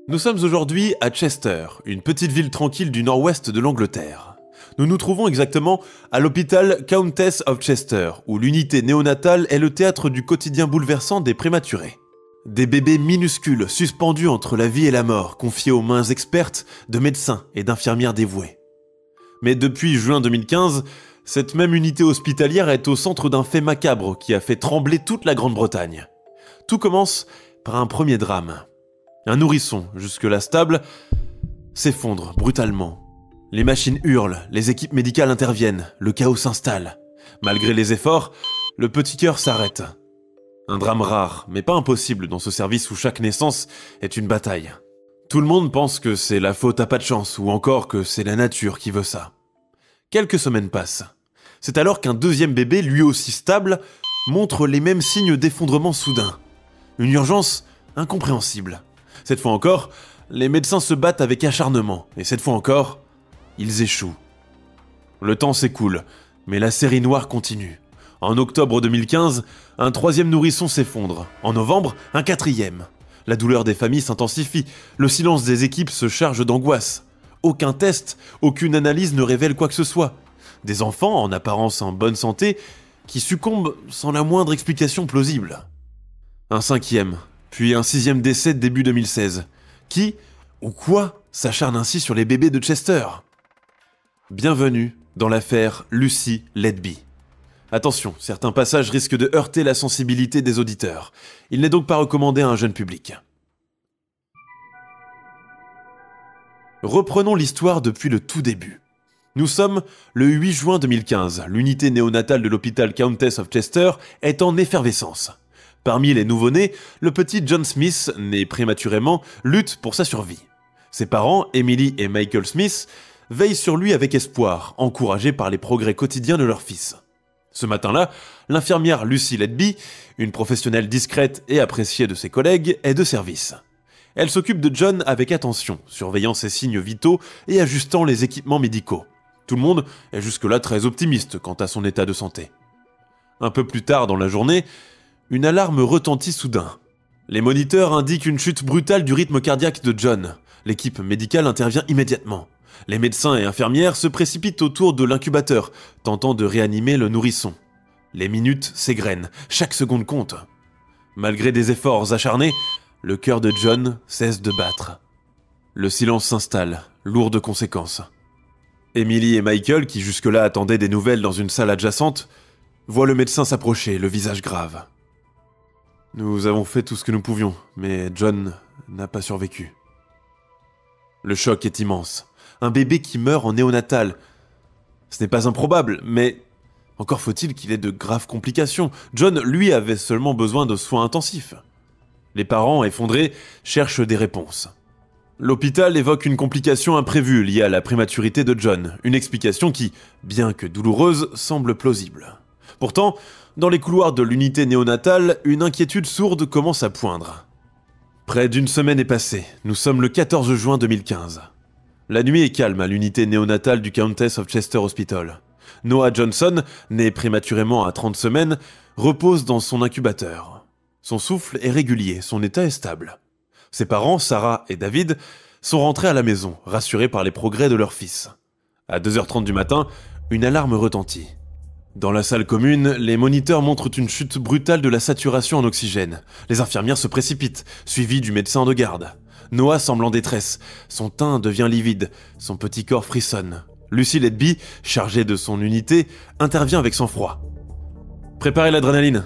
Nous sommes aujourd'hui à Chester, une petite ville tranquille du nord-ouest de l'Angleterre. Nous nous trouvons exactement à l'hôpital Countess of Chester, où l'unité néonatale est le théâtre du quotidien bouleversant des prématurés. Des bébés minuscules suspendus entre la vie et la mort, confiés aux mains expertes de médecins et d'infirmières dévouées. Mais depuis juin 2015, cette même unité hospitalière est au centre d'un fait macabre qui a fait trembler toute la Grande-Bretagne. Tout commence par un premier drame. Un nourrisson, jusque-là stable, s'effondre brutalement. Les machines hurlent, les équipes médicales interviennent, le chaos s'installe. Malgré les efforts, le petit cœur s'arrête. Un drame rare, mais pas impossible dans ce service où chaque naissance est une bataille. Tout le monde pense que c'est la faute à pas de chance, ou encore que c'est la nature qui veut ça. Quelques semaines passent. C'est alors qu'un deuxième bébé, lui aussi stable, montre les mêmes signes d'effondrement soudain. Une urgence incompréhensible. Cette fois encore, les médecins se battent avec acharnement, et cette fois encore, ils échouent. Le temps s'écoule, mais la série noire continue. En octobre 2015, un troisième nourrisson s'effondre. En novembre, un quatrième. La douleur des familles s'intensifie, le silence des équipes se charge d'angoisse. Aucun test, aucune analyse ne révèle quoi que ce soit. Des enfants, en apparence en bonne santé, qui succombent sans la moindre explication plausible. Un cinquième, puis un sixième décès début 2016. Qui, ou quoi, s'acharne ainsi sur les bébés de Chester? Bienvenue dans l'affaire Lucy Letby. Attention, certains passages risquent de heurter la sensibilité des auditeurs. Il n'est donc pas recommandé à un jeune public. Reprenons l'histoire depuis le tout début. Nous sommes le 8 juin 2015. L'unité néonatale de l'hôpital Countess of Chester est en effervescence. Parmi les nouveau-nés, le petit John Smith, né prématurément, lutte pour sa survie. Ses parents, Emily et Michael Smith, veillent sur lui avec espoir, encouragés par les progrès quotidiens de leur fils. Ce matin-là, l'infirmière Lucy Letby, une professionnelle discrète et appréciée de ses collègues, est de service. Elle s'occupe de John avec attention, surveillant ses signes vitaux et ajustant les équipements médicaux. Tout le monde est jusque-là très optimiste quant à son état de santé. Un peu plus tard dans la journée, une alarme retentit soudain. Les moniteurs indiquent une chute brutale du rythme cardiaque de John. L'équipe médicale intervient immédiatement. Les médecins et infirmières se précipitent autour de l'incubateur, tentant de réanimer le nourrisson. Les minutes s'égrènent, chaque seconde compte. Malgré des efforts acharnés, le cœur de John cesse de battre. Le silence s'installe, lourd de conséquences. Emily et Michael, qui jusque-là attendaient des nouvelles dans une salle adjacente, voient le médecin s'approcher, le visage grave. Nous avons fait tout ce que nous pouvions, mais John n'a pas survécu. Le choc est immense. Un bébé qui meurt en néonatal. Ce n'est pas improbable, mais encore faut-il qu'il ait de graves complications. John, lui, avait seulement besoin de soins intensifs. Les parents, effondrés, cherchent des réponses. L'hôpital évoque une complication imprévue liée à la prématurité de John, une explication qui, bien que douloureuse, semble plausible. Pourtant, dans les couloirs de l'unité néonatale, une inquiétude sourde commence à poindre. Près d'une semaine est passée, nous sommes le 14 juin 2015. La nuit est calme à l'unité néonatale du Countess of Chester Hospital. Noah Johnson, né prématurément à 30 semaines, repose dans son incubateur. Son souffle est régulier, son état est stable. Ses parents, Sarah et David, sont rentrés à la maison, rassurés par les progrès de leur fils. À 2h30 du matin, une alarme retentit. Dans la salle commune, les moniteurs montrent une chute brutale de la saturation en oxygène. Les infirmières se précipitent, suivies du médecin de garde. Noah semble en détresse. Son teint devient livide, son petit corps frissonne. Lucy Letby, chargée de son unité, intervient avec sang-froid. « Préparez l'adrénaline !»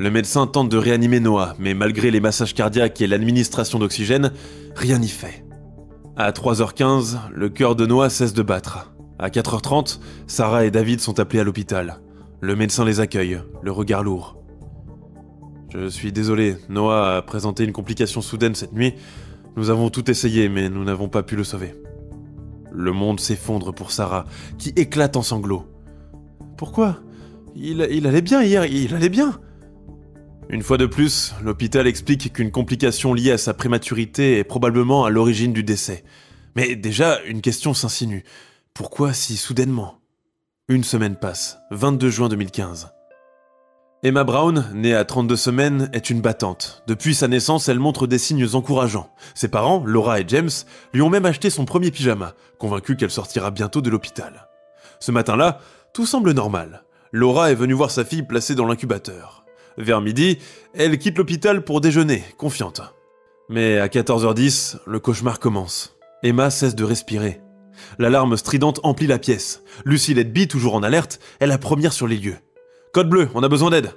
Le médecin tente de réanimer Noah, mais malgré les massages cardiaques et l'administration d'oxygène, rien n'y fait. À 3h15, le cœur de Noah cesse de battre. À 4h30, Sarah et David sont appelés à l'hôpital. Le médecin les accueille, le regard lourd. « Je suis désolé, Noah a présenté une complication soudaine cette nuit. Nous avons tout essayé, mais nous n'avons pas pu le sauver. » Le monde s'effondre pour Sarah, qui éclate en sanglots. « Pourquoi ? Il allait bien hier, il allait bien !» Une fois de plus, l'hôpital explique qu'une complication liée à sa prématurité est probablement à l'origine du décès. Mais déjà, une question s'insinue. Pourquoi si soudainement ? Une semaine passe, 22 juin 2015. Emma Brown, née à 32 semaines, est une battante. Depuis sa naissance, elle montre des signes encourageants. Ses parents, Laura et James, lui ont même acheté son premier pyjama, convaincus qu'elle sortira bientôt de l'hôpital. Ce matin-là, tout semble normal. Laura est venue voir sa fille placée dans l'incubateur. Vers midi, elle quitte l'hôpital pour déjeuner, confiante. Mais à 14h10, le cauchemar commence. Emma cesse de respirer. L'alarme stridente emplit la pièce. Lucy Letby, toujours en alerte, est la première sur les lieux. « Code bleu, on a besoin d'aide !»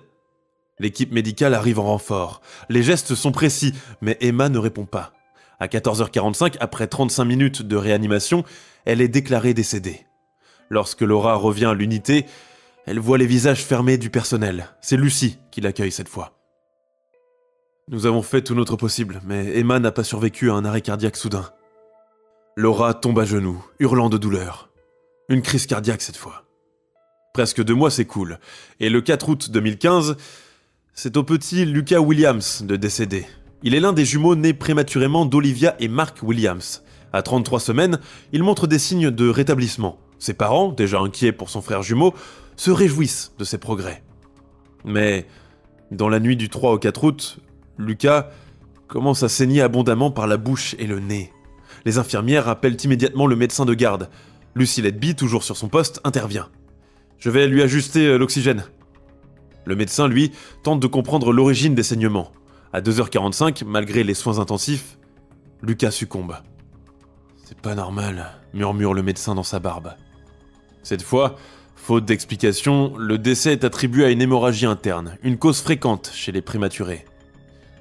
L'équipe médicale arrive en renfort. Les gestes sont précis, mais Emma ne répond pas. À 14h45, après 35 minutes de réanimation, elle est déclarée décédée. Lorsque Laura revient à l'unité, elle voit les visages fermés du personnel. C'est Lucy qui l'accueille cette fois. Nous avons fait tout notre possible, mais Emma n'a pas survécu à un arrêt cardiaque soudain. Laura tombe à genoux, hurlant de douleur. Une crise cardiaque cette fois. Presque 2 mois s'écoulent, et le 4 août 2015, c'est au petit Lucas Williams de décéder. Il est l'un des jumeaux nés prématurément d'Olivia et Mark Williams. À 33 semaines, il montre des signes de rétablissement. Ses parents, déjà inquiets pour son frère jumeau, se réjouissent de ses progrès. Mais, dans la nuit du 3 au 4 août, Lucas commence à saigner abondamment par la bouche et le nez. Les infirmières appellent immédiatement le médecin de garde. Lucy Letby, toujours sur son poste, intervient. « Je vais lui ajuster l'oxygène. » Le médecin, lui, tente de comprendre l'origine des saignements. À 2h45, malgré les soins intensifs, Lucas succombe. « C'est pas normal », murmure le médecin dans sa barbe. Cette fois, faute d'explication, le décès est attribué à une hémorragie interne, une cause fréquente chez les prématurés.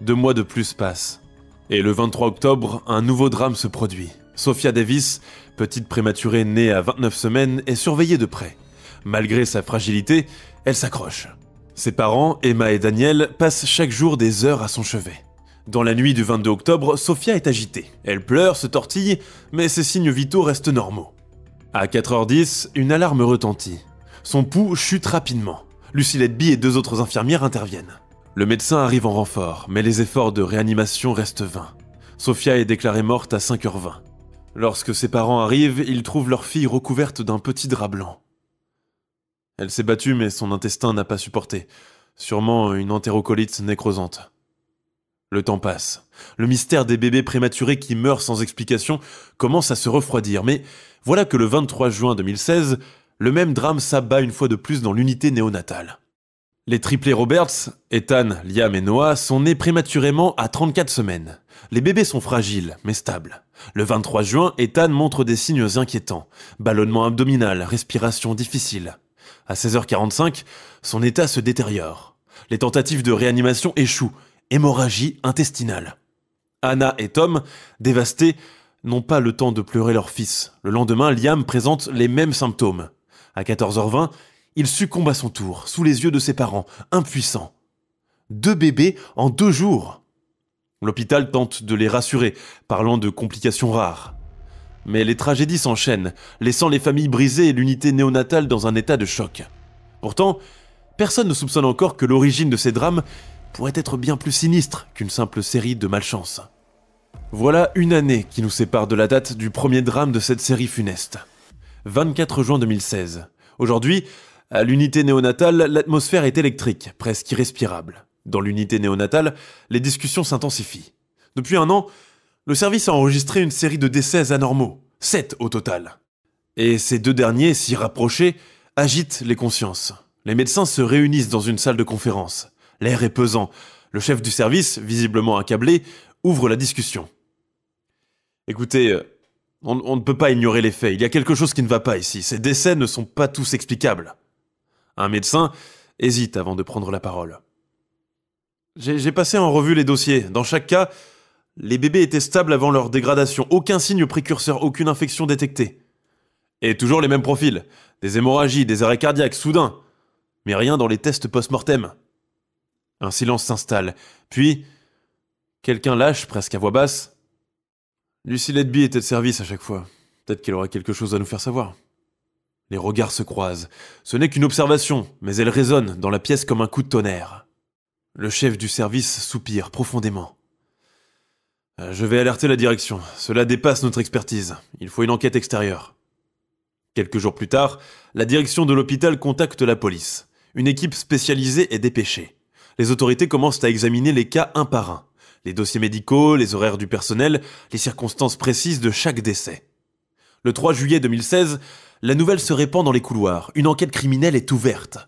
2 mois de plus passent. Et le 23 octobre, un nouveau drame se produit. Sophia Davis, petite prématurée née à 29 semaines, est surveillée de près. Malgré sa fragilité, elle s'accroche. Ses parents, Emma et Daniel, passent chaque jour des heures à son chevet. Dans la nuit du 22 octobre, Sophia est agitée. Elle pleure, se tortille, mais ses signes vitaux restent normaux. À 4h10, une alarme retentit. Son pouls chute rapidement. Lucy Letby et 2 autres infirmières interviennent. Le médecin arrive en renfort, mais les efforts de réanimation restent vains. Sophia est déclarée morte à 5h20. Lorsque ses parents arrivent, ils trouvent leur fille recouverte d'un petit drap blanc. Elle s'est battue, mais son intestin n'a pas supporté. Sûrement une entérocolite nécrosante. Le temps passe. Le mystère des bébés prématurés qui meurent sans explication commence à se refroidir. Mais voilà que le 23 juin 2016, le même drame s'abat une fois de plus dans l'unité néonatale. Les triplés Roberts, Ethan, Liam et Noah, sont nés prématurément à 34 semaines. Les bébés sont fragiles, mais stables. Le 23 juin, Ethan montre des signes inquiétants. Ballonnement abdominal, respiration difficile. À 16h45, son état se détériore. Les tentatives de réanimation échouent. Hémorragie intestinale. Anna et Tom, dévastés, n'ont pas le temps de pleurer leur fils. Le lendemain, Liam présente les mêmes symptômes. À 14h20, il succombe à son tour, sous les yeux de ses parents, impuissants. 2 bébés en 2 jours. L'hôpital tente de les rassurer, parlant de complications rares. Mais les tragédies s'enchaînent, laissant les familles brisées et l'unité néonatale dans un état de choc. Pourtant, personne ne soupçonne encore que l'origine de ces drames pourrait être bien plus sinistre qu'une simple série de malchance. Voilà une année qui nous sépare de la date du premier drame de cette série funeste. 24 juin 2016. Aujourd'hui, à l'unité néonatale, l'atmosphère est électrique, presque irrespirable. Dans l'unité néonatale, les discussions s'intensifient. Depuis 1 an, le service a enregistré une série de décès anormaux, 7 au total. Et ces 2 derniers, si rapprochés, agitent les consciences. Les médecins se réunissent dans une salle de conférence. L'air est pesant. Le chef du service, visiblement accablé, ouvre la discussion. Écoutez, on ne peut pas ignorer les faits. Il y a quelque chose qui ne va pas ici. Ces décès ne sont pas tous explicables. Un médecin hésite avant de prendre la parole. J'ai passé en revue les dossiers. Dans chaque cas, les bébés étaient stables avant leur dégradation. Aucun signe précurseur, aucune infection détectée. Et toujours les mêmes profils. Des hémorragies, des arrêts cardiaques soudains. Mais rien dans les tests post-mortem. Un silence s'installe. Puis, quelqu'un lâche, presque à voix basse. Lucy Letby était de service à chaque fois. Peut-être qu'elle aura quelque chose à nous faire savoir. Les regards se croisent. Ce n'est qu'une observation, mais elle résonne dans la pièce comme un coup de tonnerre. Le chef du service soupire profondément. Je vais alerter la direction. Cela dépasse notre expertise. Il faut une enquête extérieure. Quelques jours plus tard, la direction de l'hôpital contacte la police. Une équipe spécialisée est dépêchée. Les autorités commencent à examiner les cas un par un. Les dossiers médicaux, les horaires du personnel, les circonstances précises de chaque décès. Le 3 juillet 2016, la nouvelle se répand dans les couloirs. Une enquête criminelle est ouverte.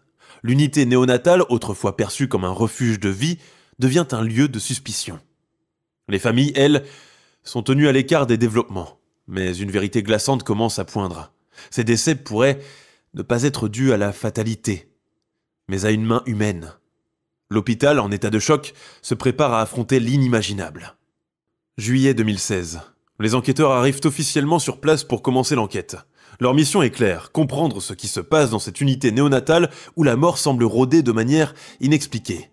L'unité néonatale, autrefois perçue comme un refuge de vie, devient un lieu de suspicion. Les familles, elles, sont tenues à l'écart des développements. Mais une vérité glaçante commence à poindre. Ces décès pourraient ne pas être dus à la fatalité, mais à une main humaine. L'hôpital, en état de choc, se prépare à affronter l'inimaginable. Juillet 2016. Les enquêteurs arrivent officiellement sur place pour commencer l'enquête. Leur mission est claire, comprendre ce qui se passe dans cette unité néonatale où la mort semble rôder de manière inexpliquée.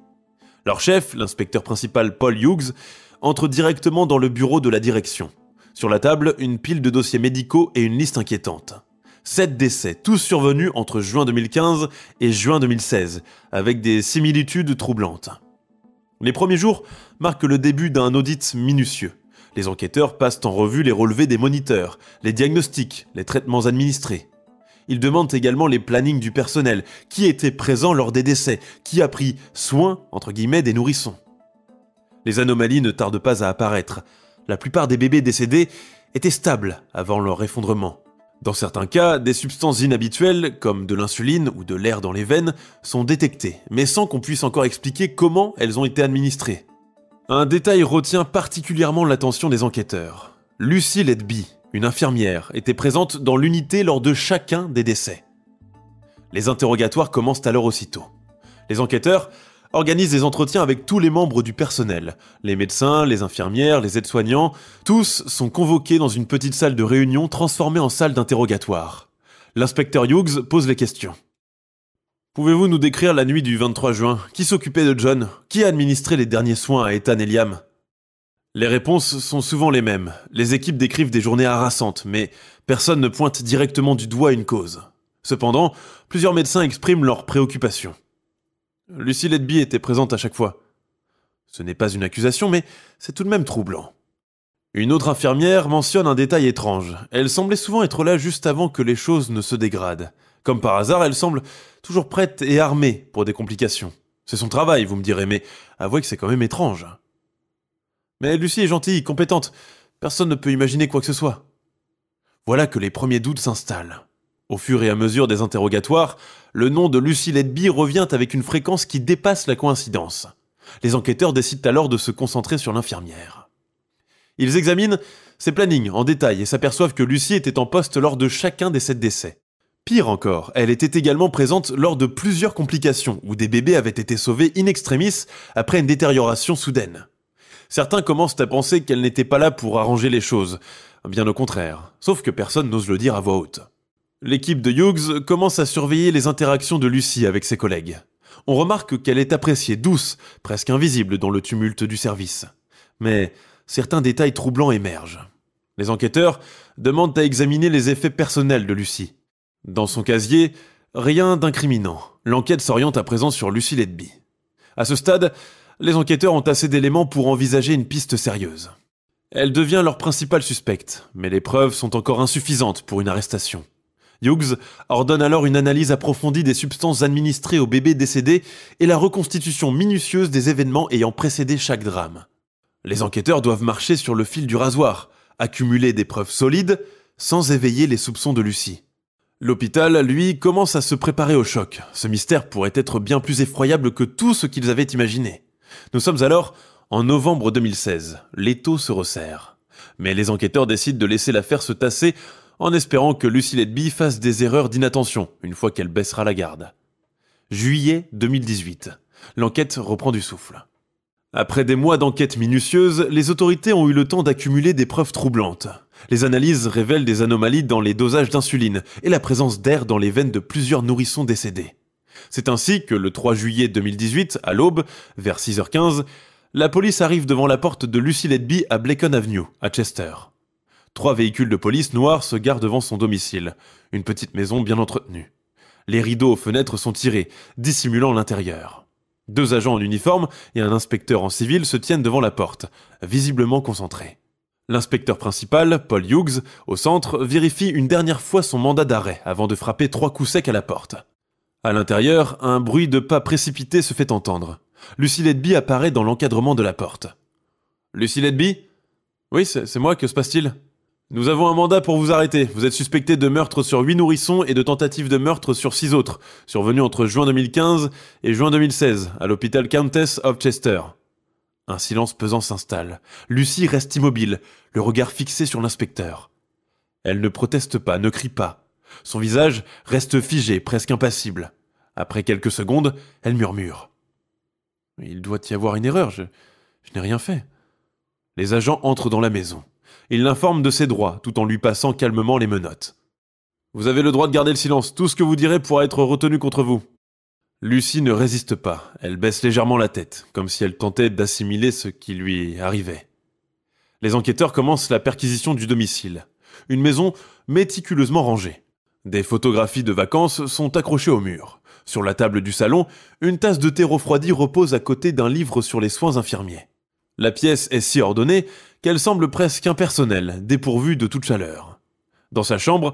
Leur chef, l'inspecteur principal Paul Hughes, entre directement dans le bureau de la direction. Sur la table, une pile de dossiers médicaux et une liste inquiétante. 7 décès, tous survenus entre juin 2015 et juin 2016, avec des similitudes troublantes. Les premiers jours marquent le début d'un audit minutieux. Les enquêteurs passent en revue les relevés des moniteurs, les diagnostics, les traitements administrés. Ils demandent également les plannings du personnel, qui était présent lors des décès, qui a pris soin, entre guillemets, des nourrissons. Les anomalies ne tardent pas à apparaître. La plupart des bébés décédés étaient stables avant leur effondrement. Dans certains cas, des substances inhabituelles, comme de l'insuline ou de l'air dans les veines, sont détectées, mais sans qu'on puisse encore expliquer comment elles ont été administrées. Un détail retient particulièrement l'attention des enquêteurs. Lucy Letby, une infirmière, était présente dans l'unité lors de chacun des décès. Les interrogatoires commencent alors aussitôt. Les enquêteurs organisent des entretiens avec tous les membres du personnel. Les médecins, les infirmières, les aides-soignants, tous sont convoqués dans une petite salle de réunion transformée en salle d'interrogatoire. L'inspecteur Hughes pose les questions. Pouvez-vous nous décrire la nuit du 23 juin? Qui s'occupait de John? Qui a administré les derniers soins à Ethan et Liam? Les réponses sont souvent les mêmes. Les équipes décrivent des journées harassantes, mais personne ne pointe directement du doigt une cause. Cependant, plusieurs médecins expriment leurs préoccupations. Lucy Letby était présente à chaque fois. Ce n'est pas une accusation, mais c'est tout de même troublant. Une autre infirmière mentionne un détail étrange. Elle semblait souvent être là juste avant que les choses ne se dégradent. Comme par hasard, elle semble toujours prête et armée pour des complications. C'est son travail, vous me direz, mais avouez que c'est quand même étrange. Mais Lucy est gentille, compétente. Personne ne peut imaginer quoi que ce soit. Voilà que les premiers doutes s'installent. Au fur et à mesure des interrogatoires, le nom de Lucy Letby revient avec une fréquence qui dépasse la coïncidence. Les enquêteurs décident alors de se concentrer sur l'infirmière. Ils examinent ses plannings en détail et s'aperçoivent que Lucy était en poste lors de chacun des 7 décès. Pire encore, elle était également présente lors de plusieurs complications où des bébés avaient été sauvés in extremis après une détérioration soudaine. Certains commencent à penser qu'elle n'était pas là pour arranger les choses, bien au contraire, sauf que personne n'ose le dire à voix haute. L'équipe de Hughes commence à surveiller les interactions de Lucy avec ses collègues. On remarque qu'elle est appréciée, douce, presque invisible dans le tumulte du service. Mais certains détails troublants émergent. Les enquêteurs demandent à examiner les effets personnels de Lucy. Dans son casier, rien d'incriminant. L'enquête s'oriente à présent sur Lucy Letby. À ce stade, les enquêteurs ont assez d'éléments pour envisager une piste sérieuse. Elle devient leur principale suspecte, mais les preuves sont encore insuffisantes pour une arrestation. Hughes ordonne alors une analyse approfondie des substances administrées aux bébés décédés et la reconstitution minutieuse des événements ayant précédé chaque drame. Les enquêteurs doivent marcher sur le fil du rasoir, accumuler des preuves solides, sans éveiller les soupçons de Lucy. L'hôpital, lui, commence à se préparer au choc. Ce mystère pourrait être bien plus effroyable que tout ce qu'ils avaient imaginé. Nous sommes alors en novembre 2016. L'étau se resserre. Mais les enquêteurs décident de laisser l'affaire se tasser en espérant que Lucy Letby fasse des erreurs d'inattention une fois qu'elle baissera la garde. Juillet 2018. L'enquête reprend du souffle. Après des mois d'enquête minutieuse, les autorités ont eu le temps d'accumuler des preuves troublantes. Les analyses révèlent des anomalies dans les dosages d'insuline et la présence d'air dans les veines de plusieurs nourrissons décédés. C'est ainsi que le 3 juillet 2018, à l'aube, vers 6h15, la police arrive devant la porte de Lucy Letby à Blecon Avenue, à Chester. 3 véhicules de police noirs se garent devant son domicile, une petite maison bien entretenue. Les rideaux aux fenêtres sont tirés, dissimulant l'intérieur. 2 agents en uniforme et un inspecteur en civil se tiennent devant la porte, visiblement concentrés. L'inspecteur principal, Paul Hughes, au centre, vérifie une dernière fois son mandat d'arrêt avant de frapper 3 coups secs à la porte. À l'intérieur, un bruit de pas précipité se fait entendre. Lucy Letby apparaît dans l'encadrement de la porte. « Lucy Letby ? Oui, c'est moi, que se passe-t-il ? Nous avons un mandat pour vous arrêter. Vous êtes suspecté de meurtre sur 8 nourrissons et de tentative de meurtre sur 6 autres, survenus entre juin 2015 et juin 2016, à l'hôpital Countess of Chester. » Un silence pesant s'installe. Lucy reste immobile, le regard fixé sur l'inspecteur. Elle ne proteste pas, ne crie pas. Son visage reste figé, presque impassible. Après quelques secondes, elle murmure. « Il doit y avoir une erreur, je n'ai rien fait. » Les agents entrent dans la maison. Ils l'informent de ses droits, tout en lui passant calmement les menottes. « Vous avez le droit de garder le silence. Tout ce que vous direz pourra être retenu contre vous. » Lucy ne résiste pas. Elle baisse légèrement la tête, comme si elle tentait d'assimiler ce qui lui arrivait. Les enquêteurs commencent la perquisition du domicile. Une maison méticuleusement rangée. Des photographies de vacances sont accrochées au mur. Sur la table du salon, une tasse de thé refroidi repose à côté d'un livre sur les soins infirmiers. La pièce est si ordonnée qu'elle semble presque impersonnelle, dépourvue de toute chaleur. Dans sa chambre,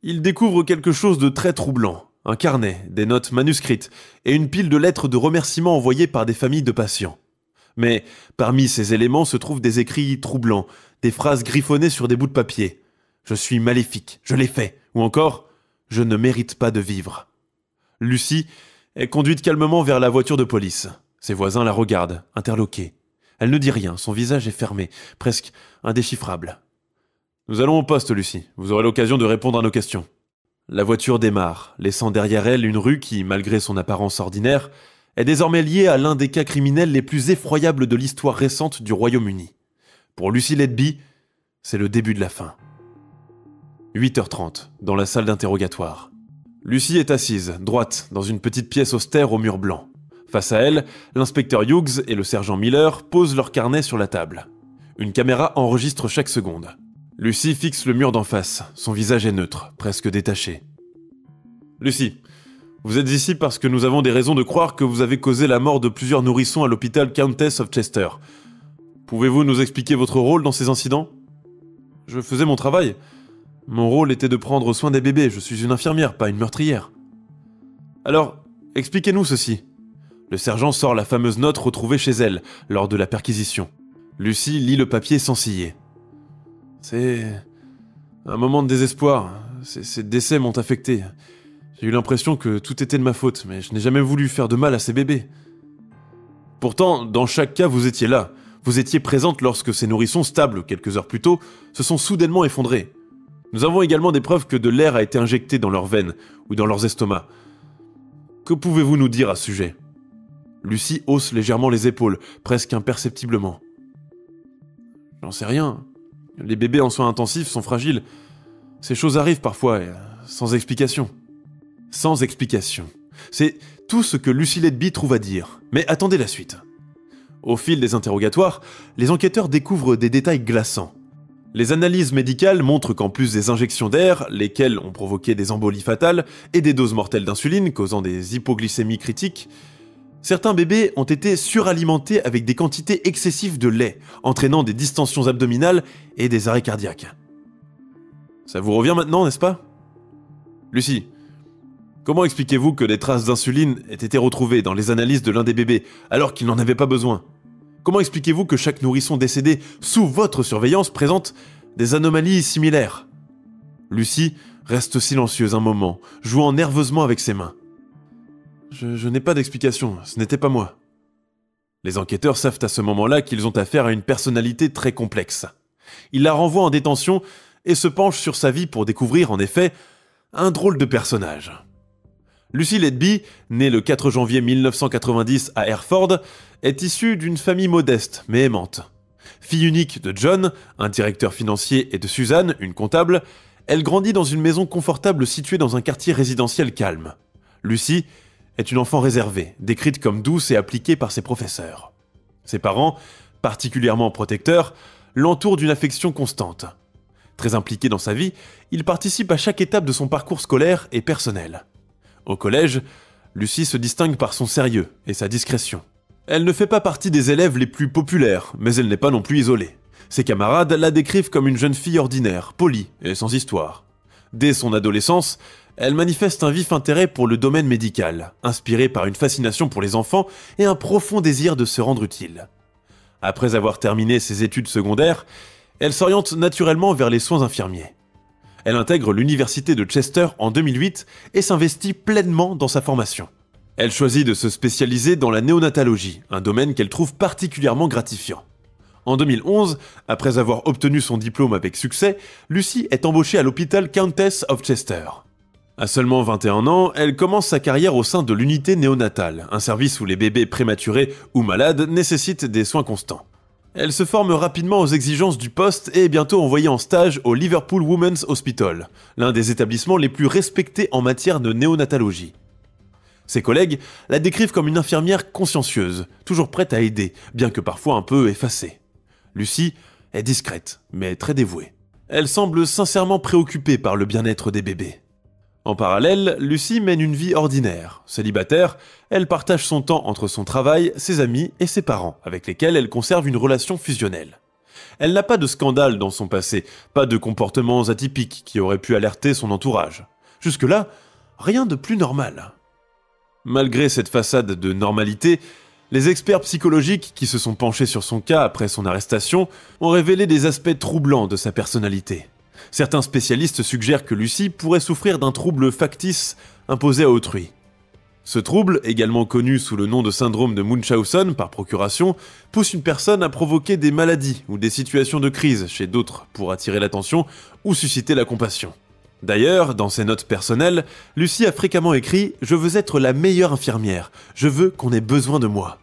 il découvre quelque chose de très troublant. Un carnet, des notes manuscrites et une pile de lettres de remerciements envoyées par des familles de patients. Mais parmi ces éléments se trouvent des écrits troublants, des phrases griffonnées sur des bouts de papier. « Je suis maléfique, je l'ai fait » ou encore « Je ne mérite pas de vivre ». Lucy est conduite calmement vers la voiture de police. Ses voisins la regardent, interloqués. Elle ne dit rien, son visage est fermé, presque indéchiffrable. « Nous allons au poste, Lucy. Vous aurez l'occasion de répondre à nos questions. » La voiture démarre, laissant derrière elle une rue qui, malgré son apparence ordinaire, est désormais liée à l'un des cas criminels les plus effroyables de l'histoire récente du Royaume-Uni. Pour Lucy Letby, c'est le début de la fin. 8h30, dans la salle d'interrogatoire. Lucy est assise, droite, dans une petite pièce austère au mur blanc. Face à elle, l'inspecteur Hughes et le sergent Miller posent leur carnet sur la table. Une caméra enregistre chaque seconde. Lucy fixe le mur d'en face. Son visage est neutre, presque détaché. « Lucy, vous êtes ici parce que nous avons des raisons de croire que vous avez causé la mort de plusieurs nourrissons à l'hôpital Countess of Chester. Pouvez-vous nous expliquer votre rôle dans ces incidents ? » « Je faisais mon travail. Mon rôle était de prendre soin des bébés. Je suis une infirmière, pas une meurtrière. » « Alors, expliquez-nous ceci. » Le sergent sort la fameuse note retrouvée chez elle, lors de la perquisition. Lucy lit le papier sans ciller. « C'est un moment de désespoir. Ces décès m'ont affecté. J'ai eu l'impression que tout était de ma faute, mais je n'ai jamais voulu faire de mal à ces bébés. Pourtant, dans chaque cas, vous étiez là. Vous étiez présente lorsque ces nourrissons stables, quelques heures plus tôt, se sont soudainement effondrés. Nous avons également des preuves que de l'air a été injecté dans leurs veines ou dans leurs estomacs. Que pouvez-vous nous dire à ce sujet ? » Lucy hausse légèrement les épaules, presque imperceptiblement. « J'en sais rien. Les bébés en soins intensifs sont fragiles. Ces choses arrivent parfois, sans explication. » Sans explication. C'est tout ce que Lucy Letby trouve à dire. Mais attendez la suite. Au fil des interrogatoires, les enquêteurs découvrent des détails glaçants. Les analyses médicales montrent qu'en plus des injections d'air, lesquelles ont provoqué des embolies fatales, et des doses mortelles d'insuline causant des hypoglycémies critiques, certains bébés ont été suralimentés avec des quantités excessives de lait, entraînant des distensions abdominales et des arrêts cardiaques. Ça vous revient maintenant, n'est-ce pas ? Lucy, comment expliquez-vous que des traces d'insuline aient été retrouvées dans les analyses de l'un des bébés, alors qu'il n'en avait pas besoin ? Comment expliquez-vous que chaque nourrisson décédé sous votre surveillance présente des anomalies similaires ? Lucy reste silencieuse un moment, jouant nerveusement avec ses mains. Je n'ai pas d'explication, ce n'était pas moi. Les enquêteurs savent à ce moment-là qu'ils ont affaire à une personnalité très complexe. Ils la renvoient en détention et se penchent sur sa vie pour découvrir, en effet, un drôle de personnage. Lucy Letby, née le 4 janvier 1990 à Hereford, est issue d'une famille modeste mais aimante. Fille unique de John, un directeur financier, et de Suzanne, une comptable, elle grandit dans une maison confortable située dans un quartier résidentiel calme. Lucy est une enfant réservée, décrite comme douce et appliquée par ses professeurs. Ses parents, particulièrement protecteurs, l'entourent d'une affection constante. Très impliqué dans sa vie, il participe à chaque étape de son parcours scolaire et personnel. Au collège, Lucy se distingue par son sérieux et sa discrétion. Elle ne fait pas partie des élèves les plus populaires, mais elle n'est pas non plus isolée. Ses camarades la décrivent comme une jeune fille ordinaire, polie et sans histoire. Dès son adolescence, Elle manifeste un vif intérêt pour le domaine médical, inspirée par une fascination pour les enfants et un profond désir de se rendre utile. Après avoir terminé ses études secondaires, elle s'oriente naturellement vers les soins infirmiers. Elle intègre l'université de Chester en 2008 et s'investit pleinement dans sa formation. Elle choisit de se spécialiser dans la néonatologie, un domaine qu'elle trouve particulièrement gratifiant. En 2011, après avoir obtenu son diplôme avec succès, Lucy est embauchée à l'hôpital Countess of Chester. À seulement 21 ans, elle commence sa carrière au sein de l'unité néonatale, un service où les bébés prématurés ou malades nécessitent des soins constants. Elle se forme rapidement aux exigences du poste et est bientôt envoyée en stage au Liverpool Women's Hospital, l'un des établissements les plus respectés en matière de néonatologie. Ses collègues la décrivent comme une infirmière consciencieuse, toujours prête à aider, bien que parfois un peu effacée. Lucy est discrète, mais très dévouée. Elle semble sincèrement préoccupée par le bien-être des bébés. En parallèle, Lucy mène une vie ordinaire. Célibataire, elle partage son temps entre son travail, ses amis et ses parents, avec lesquels elle conserve une relation fusionnelle. Elle n'a pas de scandale dans son passé, pas de comportements atypiques qui auraient pu alerter son entourage. Jusque-là, rien de plus normal. Malgré cette façade de normalité, les experts psychologiques qui se sont penchés sur son cas après son arrestation ont révélé des aspects troublants de sa personnalité. Certains spécialistes suggèrent que Lucy pourrait souffrir d'un trouble factice imposé à autrui. Ce trouble, également connu sous le nom de syndrome de Munchausen par procuration, pousse une personne à provoquer des maladies ou des situations de crise chez d'autres pour attirer l'attention ou susciter la compassion. D'ailleurs, dans ses notes personnelles, Lucy a fréquemment écrit « Je veux être la meilleure infirmière, je veux qu'on ait besoin de moi ».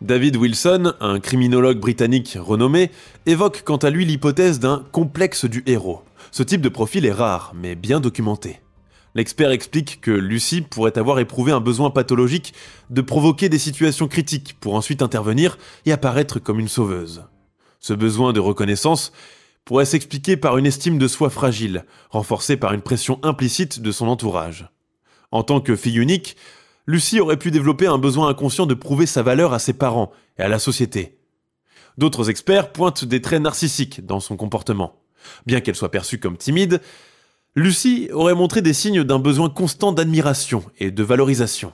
David Wilson, un criminologue britannique renommé, évoque quant à lui l'hypothèse d'un « complexe du héros ». Ce type de profil est rare, mais bien documenté. L'expert explique que Lucy pourrait avoir éprouvé un besoin pathologique de provoquer des situations critiques pour ensuite intervenir et apparaître comme une sauveuse. Ce besoin de reconnaissance pourrait s'expliquer par une estime de soi fragile, renforcée par une pression implicite de son entourage. En tant que fille unique, Lucy aurait pu développer un besoin inconscient de prouver sa valeur à ses parents et à la société. D'autres experts pointent des traits narcissiques dans son comportement. Bien qu'elle soit perçue comme timide, Lucy aurait montré des signes d'un besoin constant d'admiration et de valorisation.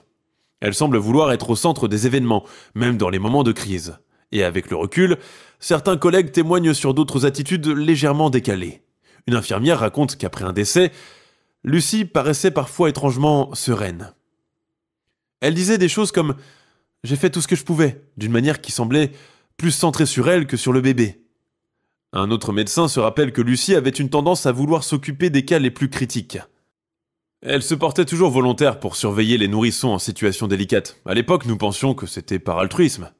Elle semble vouloir être au centre des événements, même dans les moments de crise. Et avec le recul, certains collègues témoignent sur d'autres attitudes légèrement décalées. Une infirmière raconte qu'après un décès, Lucy paraissait parfois étrangement sereine. Elle disait des choses comme « J'ai fait tout ce que je pouvais », d'une manière qui semblait plus centrée sur elle que sur le bébé. Un autre médecin se rappelle que Lucy avait une tendance à vouloir s'occuper des cas les plus critiques. Elle se portait toujours volontaire pour surveiller les nourrissons en situation délicate. À l'époque, nous pensions que c'était par altruisme.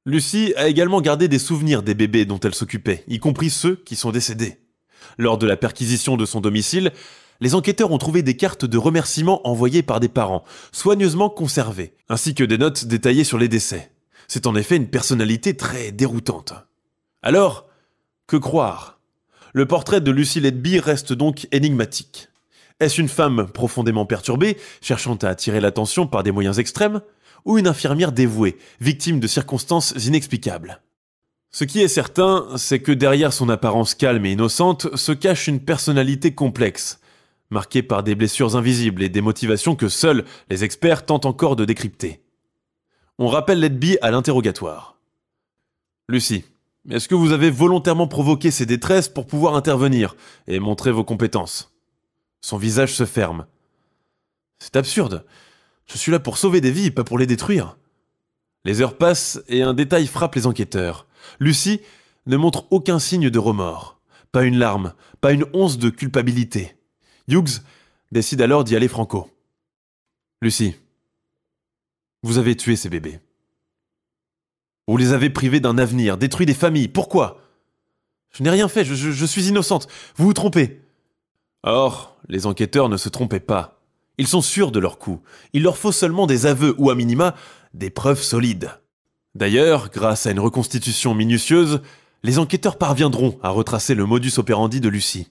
Lucy a également gardé des souvenirs des bébés dont elle s'occupait, y compris ceux qui sont décédés. Lors de la perquisition de son domicile, les enquêteurs ont trouvé des cartes de remerciements envoyées par des parents, soigneusement conservées, ainsi que des notes détaillées sur les décès. C'est en effet une personnalité très déroutante. Alors, que croire ? Le portrait de Lucy Letby reste donc énigmatique. Est-ce une femme profondément perturbée, cherchant à attirer l'attention par des moyens extrêmes, ou une infirmière dévouée, victime de circonstances inexplicables ? Ce qui est certain, c'est que derrière son apparence calme et innocente se cache une personnalité complexe, marquée par des blessures invisibles et des motivations que seuls les experts tentent encore de décrypter. On rappelle Letby à l'interrogatoire. Lucy, est-ce que vous avez volontairement provoqué ces détresses pour pouvoir intervenir et montrer vos compétences ? Son visage se ferme. C'est absurde. Je suis là pour sauver des vies, pas pour les détruire. Les heures passent et un détail frappe les enquêteurs. Lucy ne montre aucun signe de remords. Pas une larme, pas une once de culpabilité. Hughes décide alors d'y aller franco. Lucy, vous avez tué ces bébés. Vous les avez privés d'un avenir, détruit des familles. Pourquoi ? Je n'ai rien fait, je suis innocente. Vous vous trompez. Or, les enquêteurs ne se trompaient pas. Ils sont sûrs de leur coup. Il leur faut seulement des aveux ou, à minima, des preuves solides. D'ailleurs, grâce à une reconstitution minutieuse, les enquêteurs parviendront à retracer le modus operandi de Lucy.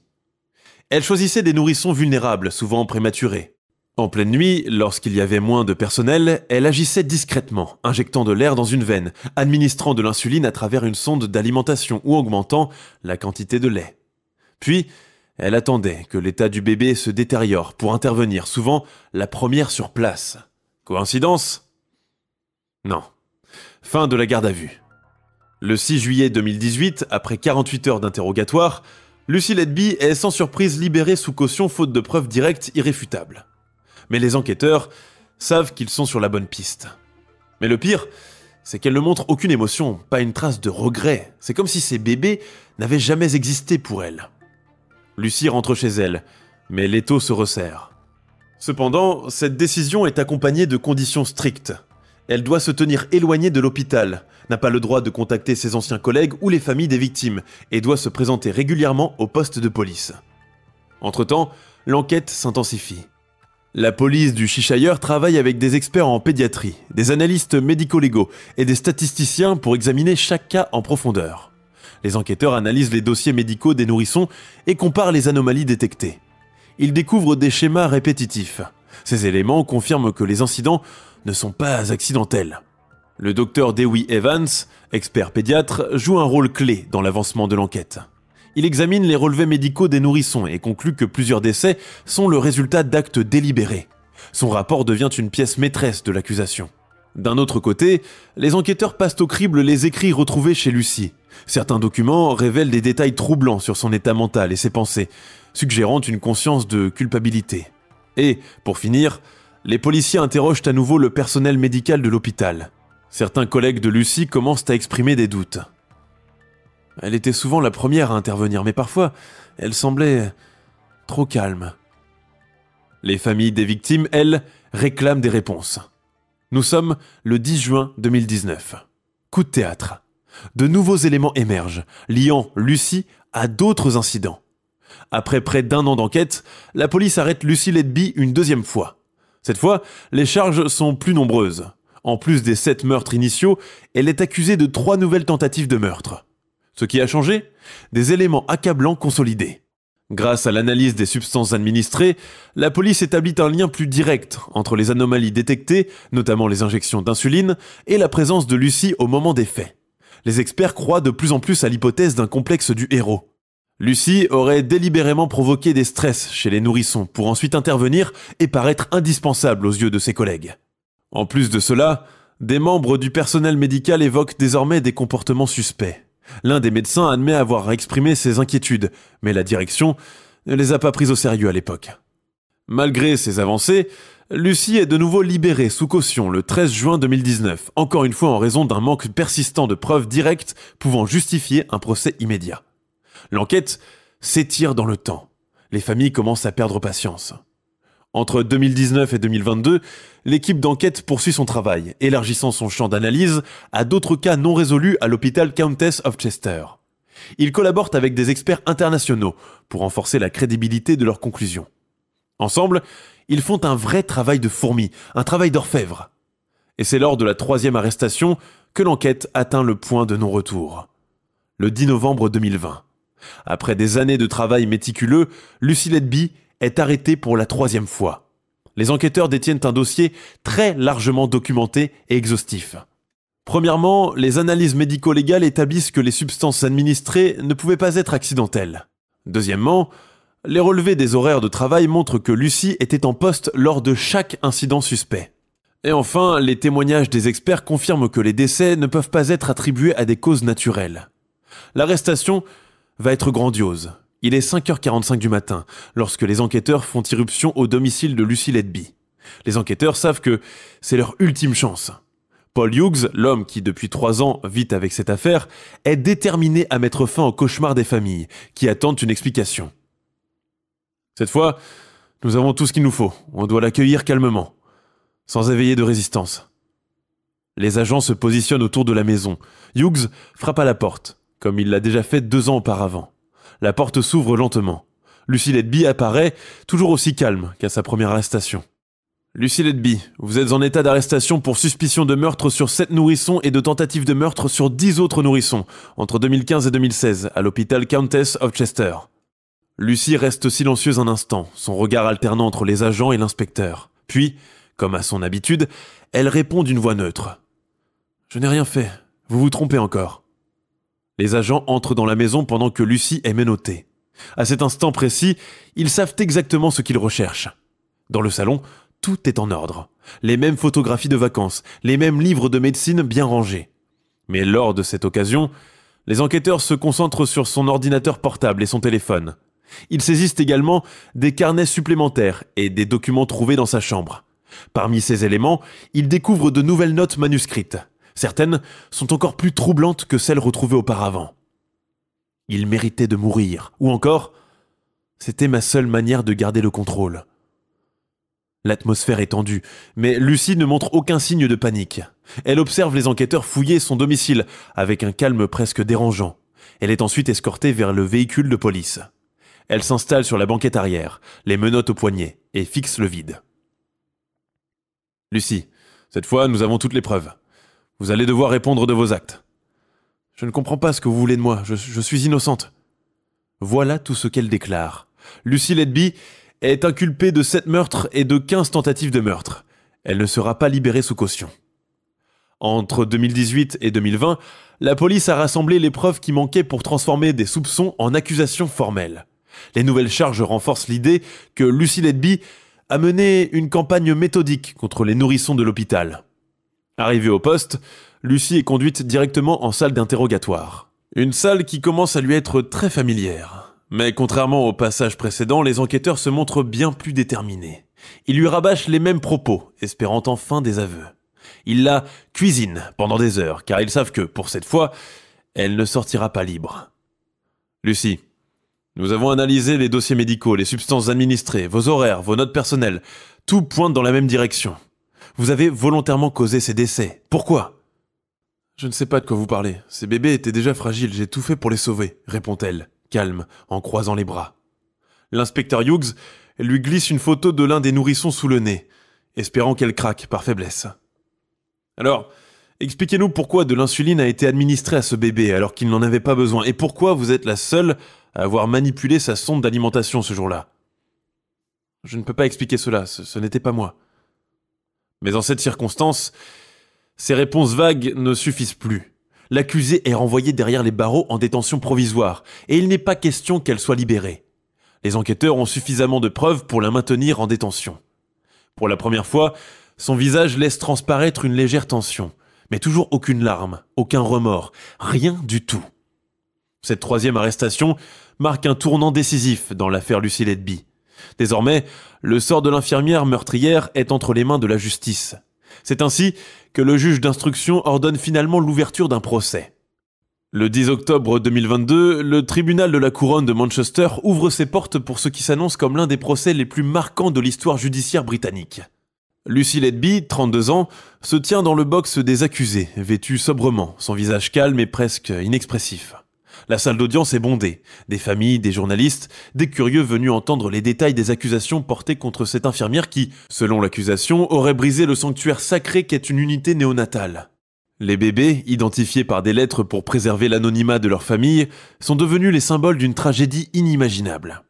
Elle choisissait des nourrissons vulnérables, souvent prématurés. En pleine nuit, lorsqu'il y avait moins de personnel, elle agissait discrètement, injectant de l'air dans une veine, administrant de l'insuline à travers une sonde d'alimentation ou augmentant la quantité de lait. Puis, Elle attendait que l'état du bébé se détériore pour intervenir, souvent la première sur place. Coïncidence? Non. Fin de la garde à vue. Le 6 juillet 2018, après 48 heures d'interrogatoire, Lucy Letby est sans surprise libérée sous caution faute de preuves directes irréfutables. Mais les enquêteurs savent qu'ils sont sur la bonne piste. Mais le pire, c'est qu'elle ne montre aucune émotion, pas une trace de regret. C'est comme si ces bébés n'avaient jamais existé pour elle. Lucy rentre chez elle, mais l'étau se resserre. Cependant, cette décision est accompagnée de conditions strictes. Elle doit se tenir éloignée de l'hôpital, n'a pas le droit de contacter ses anciens collègues ou les familles des victimes, et doit se présenter régulièrement au poste de police. Entre-temps, l'enquête s'intensifie. La police du Cheshire travaille avec des experts en pédiatrie, des analystes médico-légaux et des statisticiens pour examiner chaque cas en profondeur. Les enquêteurs analysent les dossiers médicaux des nourrissons et comparent les anomalies détectées. Ils découvrent des schémas répétitifs. Ces éléments confirment que les incidents ne sont pas accidentels. Le docteur Dewey Evans, expert pédiatre, joue un rôle clé dans l'avancement de l'enquête. Il examine les relevés médicaux des nourrissons et conclut que plusieurs décès sont le résultat d'actes délibérés. Son rapport devient une pièce maîtresse de l'accusation. D'un autre côté, les enquêteurs passent au crible les écrits retrouvés chez Lucy. Certains documents révèlent des détails troublants sur son état mental et ses pensées, suggérant une conscience de culpabilité. Et, pour finir, les policiers interrogent à nouveau le personnel médical de l'hôpital. Certains collègues de Lucy commencent à exprimer des doutes. Elle était souvent la première à intervenir, mais parfois, elle semblait trop calme. Les familles des victimes, elles, réclament des réponses. Nous sommes le 10 juin 2019. Coup de théâtre. De nouveaux éléments émergent, liant Lucy à d'autres incidents. Après près d'1 an d'enquête, la police arrête Lucy Letby une deuxième fois. Cette fois, les charges sont plus nombreuses. En plus des 7 meurtres initiaux, elle est accusée de 3 nouvelles tentatives de meurtre. Ce qui a changé? Des éléments accablants consolidés. Grâce à l'analyse des substances administrées, la police établit un lien plus direct entre les anomalies détectées, notamment les injections d'insuline, et la présence de Lucy au moment des faits. Les experts croient de plus en plus à l'hypothèse d'un complexe du héros. Lucy aurait délibérément provoqué des stress chez les nourrissons pour ensuite intervenir et paraître indispensable aux yeux de ses collègues. En plus de cela, des membres du personnel médical évoquent désormais des comportements suspects. L'un des médecins admet avoir exprimé ses inquiétudes, mais la direction ne les a pas prises au sérieux à l'époque. Malgré ces avancées, Lucy est de nouveau libérée sous caution le 13 juin 2019, encore une fois en raison d'un manque persistant de preuves directes pouvant justifier un procès immédiat. L'enquête s'étire dans le temps. Les familles commencent à perdre patience. Entre 2019 et 2022, l'équipe d'enquête poursuit son travail, élargissant son champ d'analyse à d'autres cas non résolus à l'hôpital Countess of Chester. Ils collaborent avec des experts internationaux pour renforcer la crédibilité de leurs conclusions. Ensemble, ils font un vrai travail de fourmi, un travail d'orfèvre. Et c'est lors de la 3e arrestation que l'enquête atteint le point de non-retour. Le 10 novembre 2020. Après des années de travail méticuleux, Lucy Letby est arrêtée pour la 3e fois. Les enquêteurs détiennent un dossier très largement documenté et exhaustif. Premièrement, les analyses médico-légales établissent que les substances administrées ne pouvaient pas être accidentelles. Deuxièmement, les relevés des horaires de travail montrent que Lucy était en poste lors de chaque incident suspect. Et enfin, les témoignages des experts confirment que les décès ne peuvent pas être attribués à des causes naturelles. L'arrestation va être grandiose. Il est 5h45 du matin, lorsque les enquêteurs font irruption au domicile de Lucy Letby. Les enquêteurs savent que c'est leur ultime chance. Paul Hughes, l'homme qui depuis 3 ans vit avec cette affaire, est déterminé à mettre fin au cauchemar des familles, qui attendent une explication. Cette fois, nous avons tout ce qu'il nous faut. On doit l'accueillir calmement, sans éveiller de résistance. Les agents se positionnent autour de la maison. Hughes frappe à la porte, comme il l'a déjà fait 2 ans auparavant. La porte s'ouvre lentement. Lucy Letby apparaît, toujours aussi calme qu'à sa première arrestation. Lucy Letby, vous êtes en état d'arrestation pour suspicion de meurtre sur 7 nourrissons et de tentative de meurtre sur 10 autres nourrissons, entre 2015 et 2016, à l'hôpital Countess of Chester. Lucy reste silencieuse un instant, son regard alternant entre les agents et l'inspecteur. Puis, comme à son habitude, elle répond d'une voix neutre. « Je n'ai rien fait. Vous vous trompez encore. » Les agents entrent dans la maison pendant que Lucy est menottée. À cet instant précis, ils savent exactement ce qu'ils recherchent. Dans le salon, tout est en ordre. Les mêmes photographies de vacances, les mêmes livres de médecine bien rangés. Mais lors de cette occasion, les enquêteurs se concentrent sur son ordinateur portable et son téléphone. Ils saisissent également des carnets supplémentaires et des documents trouvés dans sa chambre. Parmi ces éléments, ils découvrent de nouvelles notes manuscrites. Certaines sont encore plus troublantes que celles retrouvées auparavant. Il méritait de mourir, ou encore, c'était ma seule manière de garder le contrôle. L'atmosphère est tendue, mais Lucy ne montre aucun signe de panique. Elle observe les enquêteurs fouiller son domicile avec un calme presque dérangeant. Elle est ensuite escortée vers le véhicule de police. Elle s'installe sur la banquette arrière, les menottes au poignet, et fixe le vide. « Lucy, cette fois nous avons toutes les preuves. Vous allez devoir répondre de vos actes. »« Je ne comprends pas ce que vous voulez de moi, je suis innocente. » Voilà tout ce qu'elle déclare. Lucy Letby est inculpée de 7 meurtres et de 15 tentatives de meurtre. Elle ne sera pas libérée sous caution. Entre 2018 et 2020, la police a rassemblé les preuves qui manquaient pour transformer des soupçons en accusations formelles. Les nouvelles charges renforcent l'idée que Lucy Letby a mené une campagne méthodique contre les nourrissons de l'hôpital. Arrivée au poste, Lucy est conduite directement en salle d'interrogatoire. Une salle qui commence à lui être très familière. Mais contrairement au passage précédent, les enquêteurs se montrent bien plus déterminés. Ils lui rabâchent les mêmes propos, espérant enfin des aveux. Ils la cuisinent pendant des heures, car ils savent que, pour cette fois, elle ne sortira pas libre. « Lucy, nous avons analysé les dossiers médicaux, les substances administrées, vos horaires, vos notes personnelles. Tout pointe dans la même direction. Vous avez volontairement causé ces décès. Pourquoi ?»« Je ne sais pas de quoi vous parlez. Ces bébés étaient déjà fragiles, j'ai tout fait pour les sauver, » répond-elle, calme, en croisant les bras. L'inspecteur Hughes lui glisse une photo de l'un des nourrissons sous le nez, espérant qu'elle craque par faiblesse. « Alors, expliquez-nous pourquoi de l'insuline a été administrée à ce bébé alors qu'il n'en avait pas besoin, et pourquoi vous êtes la seule à avoir manipulé sa sonde d'alimentation ce jour-là. » « Je ne peux pas expliquer cela, ce n'était pas moi. » Mais en cette circonstance, ces réponses vagues ne suffisent plus. L'accusée est renvoyée derrière les barreaux en détention provisoire, et il n'est pas question qu'elle soit libérée. Les enquêteurs ont suffisamment de preuves pour la maintenir en détention. Pour la première fois, son visage laisse transparaître une légère tension, mais toujours aucune larme, aucun remords, rien du tout. Cette troisième arrestation marque un tournant décisif dans l'affaire Lucy Letby. Désormais, le sort de l'infirmière meurtrière est entre les mains de la justice. C'est ainsi que le juge d'instruction ordonne finalement l'ouverture d'un procès. Le 10 octobre 2022, le tribunal de la couronne de Manchester ouvre ses portes pour ce qui s'annonce comme l'un des procès les plus marquants de l'histoire judiciaire britannique. Lucy Letby, 32 ans, se tient dans le box des accusés, vêtue sobrement, son visage calme et presque inexpressif. La salle d'audience est bondée. Des familles, des journalistes, des curieux venus entendre les détails des accusations portées contre cette infirmière qui, selon l'accusation, aurait brisé le sanctuaire sacré qu'est une unité néonatale. Les bébés, identifiés par des lettres pour préserver l'anonymat de leur famille, sont devenus les symboles d'une tragédie inimaginable.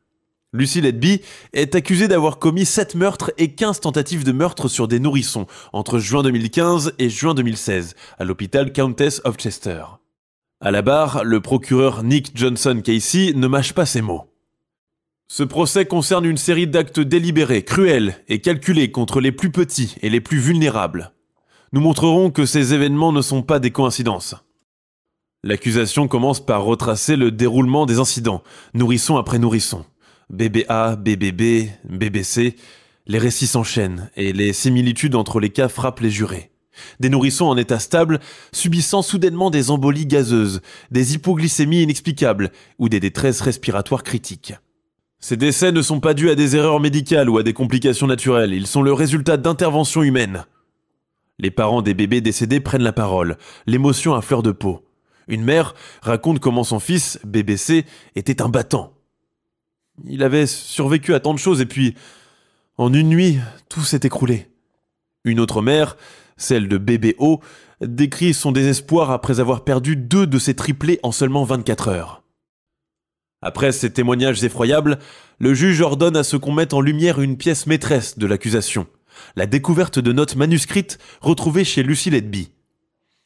Lucy Letby est accusée d'avoir commis 7 meurtres et 15 tentatives de meurtre sur des nourrissons entre juin 2015 et juin 2016 à l'hôpital Countess of Chester. À la barre, le procureur Nick Johnson Casey ne mâche pas ses mots. Ce procès concerne une série d'actes délibérés, cruels et calculés contre les plus petits et les plus vulnérables. Nous montrerons que ces événements ne sont pas des coïncidences. L'accusation commence par retracer le déroulement des incidents, nourrisson après nourrisson. Bébé A, bébé B, bébé C, les récits s'enchaînent et les similitudes entre les cas frappent les jurés. Des nourrissons en état stable, subissant soudainement des embolies gazeuses, des hypoglycémies inexplicables ou des détresses respiratoires critiques. Ces décès ne sont pas dus à des erreurs médicales ou à des complications naturelles, ils sont le résultat d'interventions humaines. Les parents des bébés décédés prennent la parole, l'émotion à fleur de peau. Une mère raconte comment son fils, bébé C, était un battant. Il avait survécu à tant de choses et puis, en une nuit, tout s'est écroulé. Une autre mère, celle de bébé O, décrit son désespoir après avoir perdu 2 de ses triplés en seulement 24 heures. Après ces témoignages effroyables, le juge ordonne à ce qu'on mette en lumière une pièce maîtresse de l'accusation, la découverte de notes manuscrites retrouvées chez Lucy Letby.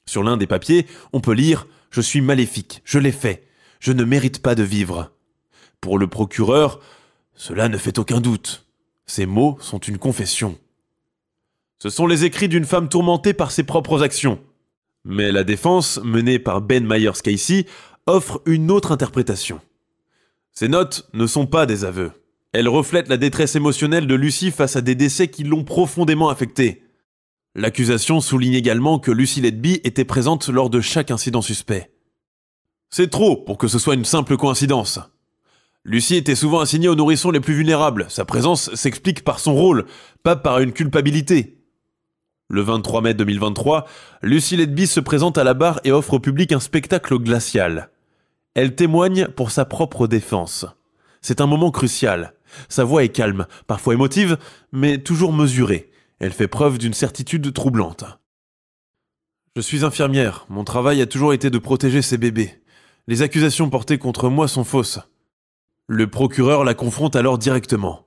Sur l'un des papiers, on peut lire « Je suis maléfique, je l'ai fait, je ne mérite pas de vivre ». Pour le procureur, cela ne fait aucun doute. Ces mots sont une confession. Ce sont les écrits d'une femme tourmentée par ses propres actions. Mais la défense, menée par Ben Myers-Casey, offre une autre interprétation. Ces notes ne sont pas des aveux. Elles reflètent la détresse émotionnelle de Lucy face à des décès qui l'ont profondément affectée. L'accusation souligne également que Lucy Letby était présente lors de chaque incident suspect. C'est trop pour que ce soit une simple coïncidence. Lucy était souvent assignée aux nourrissons les plus vulnérables. Sa présence s'explique par son rôle, pas par une culpabilité. Le 23 mai 2023, Lucy Letby se présente à la barre et offre au public un spectacle glacial. Elle témoigne pour sa propre défense. C'est un moment crucial. Sa voix est calme, parfois émotive, mais toujours mesurée. Elle fait preuve d'une certitude troublante. Je suis infirmière. Mon travail a toujours été de protéger ces bébés. Les accusations portées contre moi sont fausses. Le procureur la confronte alors directement.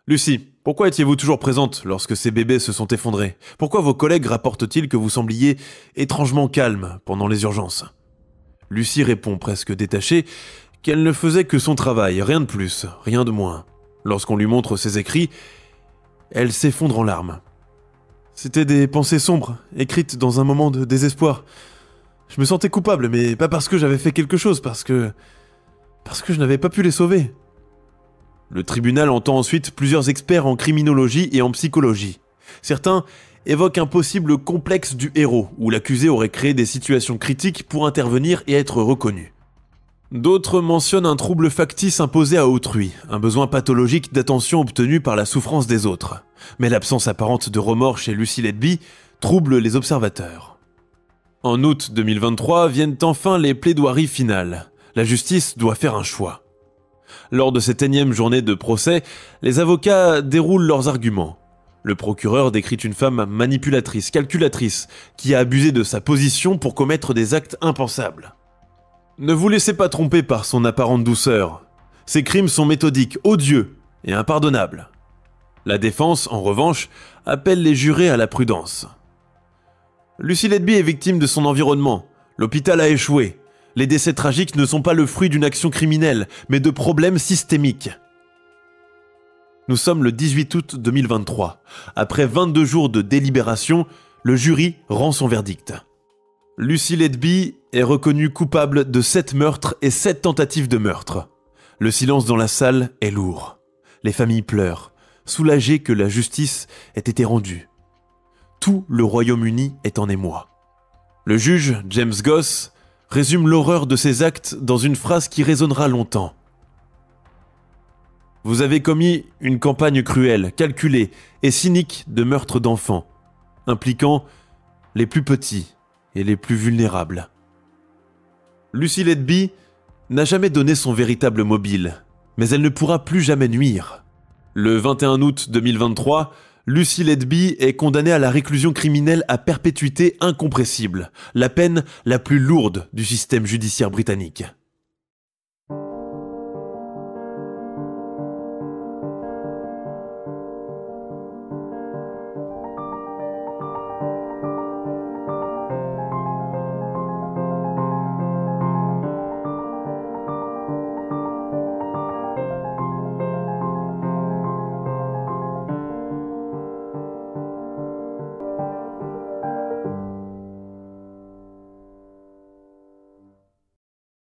Lucy, pourquoi étiez-vous toujours présente lorsque ces bébés se sont effondrés? Pourquoi vos collègues rapportent-ils que vous sembliez étrangement calme pendant les urgences? Lucy répond presque détachée qu'elle ne faisait que son travail, rien de plus, rien de moins. Lorsqu'on lui montre ses écrits, elle s'effondre en larmes. C'était des pensées sombres, écrites dans un moment de désespoir. Je me sentais coupable, mais pas parce que j'avais fait quelque chose, parce que je n'avais pas pu les sauver. Le tribunal entend ensuite plusieurs experts en criminologie et en psychologie. Certains évoquent un possible complexe du héros, où l'accusé aurait créé des situations critiques pour intervenir et être reconnu. D'autres mentionnent un trouble factice imposé à autrui, un besoin pathologique d'attention obtenu par la souffrance des autres. Mais l'absence apparente de remords chez Lucy Letby trouble les observateurs. En août 2023 viennent enfin les plaidoiries finales. La justice doit faire un choix. Lors de cette énième journée de procès, les avocats déroulent leurs arguments. Le procureur décrit une femme manipulatrice, calculatrice, qui a abusé de sa position pour commettre des actes impensables. Ne vous laissez pas tromper par son apparente douceur. Ses crimes sont méthodiques, odieux et impardonnables. La défense, en revanche, appelle les jurés à la prudence. Lucy Letby est victime de son environnement. L'hôpital a échoué. Les décès tragiques ne sont pas le fruit d'une action criminelle, mais de problèmes systémiques. Nous sommes le 18 août 2023. Après 22 jours de délibération, le jury rend son verdict. Lucy Letby est reconnue coupable de 7 meurtres et 7 tentatives de meurtre. Le silence dans la salle est lourd. Les familles pleurent, soulagées que la justice ait été rendue. Tout le Royaume-Uni est en émoi. Le juge, James Goss, résume l'horreur de ces actes dans une phrase qui résonnera longtemps. Vous avez commis une campagne cruelle, calculée et cynique de meurtre d'enfants, impliquant les plus petits et les plus vulnérables. Lucy Letby n'a jamais donné son véritable mobile, mais elle ne pourra plus jamais nuire. Le 21 août 2023, Lucy Letby est condamnée à la réclusion criminelle à perpétuité incompressible, la peine la plus lourde du système judiciaire britannique.